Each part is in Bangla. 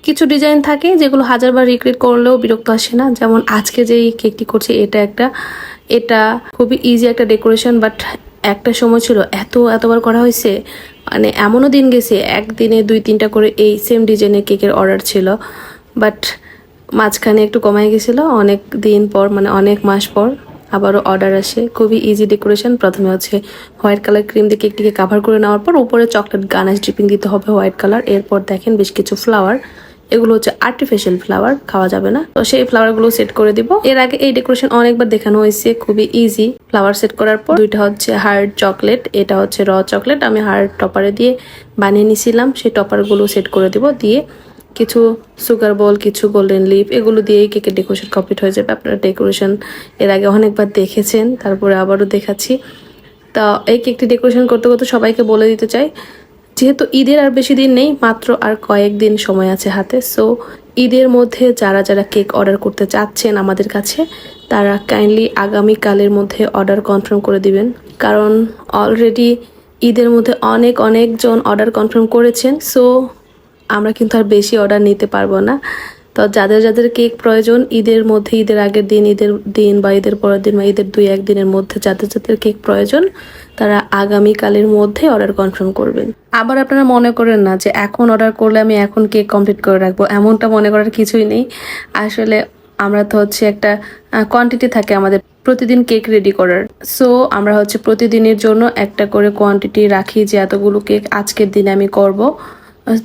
কিছু ডিজাইন থাকে যেগুলো হাজারবার রিক্রিয়েট করলেও বিরক্ত আসে না, যেমন আজকে যেই কেকটি করছি এটা খুবই ইজি একটা ডেকোরেশন, বাট একটা সময় ছিল এতবার করা হয়েছে, মানে এমনও দিন গেছে একদিনে 2-3টা করে এই সেম ডিজাইনের কেকের অর্ডার ছিল, বাট মাঝখানে একটু কমাই গেছিলো অনেক দিন পর, মানে অনেক মাস পর আবারও অর্ডার আসে। খুবই ইজি ডেকোরেশন। প্রথমে হচ্ছে হোয়াইট কালার ক্রিম দিয়ে কেকটিকে কাভার করে নেওয়ার পর উপরে চকলেট গানাশ ড্রিপিং দিতে হবে হোয়াইট কালার। এরপর দেখেন বেশ কিছু ফ্লাওয়ার, এগুলো হচ্ছে আর্টিফিশিয়াল ফ্লাওয়ার, খাওয়া যাবে না, তো সেই ফ্লাওয়ারগুলো সেট করে দিব। এর আগে এই ডেকোরেশন অনেকবার দেখানো হয়েছে, খুবই ইজি। ফ্লাওয়ার সেট করার পর দুইটা হচ্ছে হার্ড চকলেট, এটা হচ্ছে র চকলেট, আমি হার্ড টপারে দিয়ে বানিয়ে নিছিলাম, সেই টপারগুলো সেট করে দিব। দিয়ে কিছু সুগার বল, কিছু গোল্ডেন লিপ, এগুলো দিয়েই কেকের ডেকোরেশন কমপ্লিট হয়ে যাবে। আপনারা ডেকোরেশন এর আগে অনেকবার দেখেছেন, তারপরে আবারও দেখাচ্ছি। তা এই কেকটি ডেকোরেশন করতে করতে সবাইকে বলে দিতে চাই, যেহেতু ঈদের আর বেশি দিন নেই, মাত্র আর কয়েকদিন সময় আছে হাতে। সো ঈদের মধ্যে যারা যারা কেক অর্ডার করতে চাচ্ছেন আমাদের কাছে, তারা কাইন্ডলি আগামীকালের মধ্যে অর্ডার কনফার্ম করে দিবেন, কারণ অলরেডি ঈদের মধ্যে অনেকজন অর্ডার কনফার্ম করেছেন। সো আমরা কিন্তু আর বেশি অর্ডার নিতে পারবো না। তো যাদের যাদের কেক প্রয়োজন ঈদের মধ্যে, ঈদের আগের দিন, ঈদের দিন বা ঈদের পরের দিন বা ঈদের 2-1 দিনের মধ্যে যাদের যাদের কেক প্রয়োজন, তারা আগামীকালের মধ্যে অর্ডার কনফার্ম করবেন। আবার আপনারা মনে করেন না যে এখন অর্ডার করলে আমি এখন কেক কমপ্লিট করে রাখবো, এমনটা মনে করার কিছুই নেই। আসলে আমরা তো হচ্ছে একটা কোয়ান্টিটি থাকে আমাদের প্রতিদিন কেক রেডি করার। সো আমরা হচ্ছে প্রতিদিনের জন্য একটা করে কোয়ান্টিটি রাখি যে এতগুলো কেক আজকের দিনে আমি করব।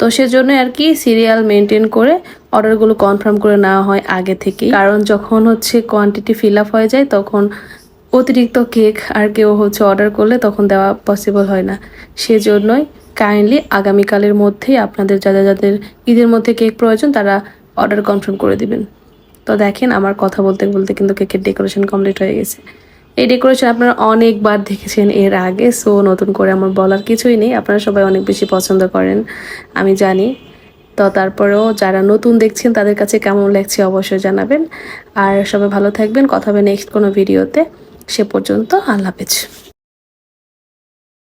তো সেজন্য আর কি সিরিয়াল মেনটেন করে অর্ডারগুলো কনফার্ম করে নেওয়া হয় আগে থেকে, কারণ যখন হচ্ছে কোয়ান্টিটি ফিল আপ হয়ে যায় তখন অতিরিক্ত কেক আর কেউ হচ্ছে অর্ডার করলে তখন দেওয়া পসিবল হয় না। সেজন্যই কাইন্ডলি আগামীকালের মধ্যেই আপনাদের যাদের যাদের ঈদের মধ্যে কেক প্রয়োজন তারা অর্ডার কনফার্ম করে দিবেন। তো দেখেন আমার কথা বলতে বলতে কিন্তু কেকের ডেকোরেশন কমপ্লিট হয়ে গেছে। এই ডেকোরেশন আপনারা অনেকবার দেখেছেন এর আগে, সো নতুন করে আমার বলার কিছুই নেই। আপনারা সবাই অনেক বেশি পছন্দ করেন আমি জানি। তো তারপরেও যারা নতুন দেখছেন তাদের কাছে কেমন লাগছে অবশ্যই জানাবেন। আর সবাই ভালো থাকবেন, কথা হবে নেক্সট কোনো ভিডিওতে। সে পর্যন্ত আল্লাহ হাফেজ।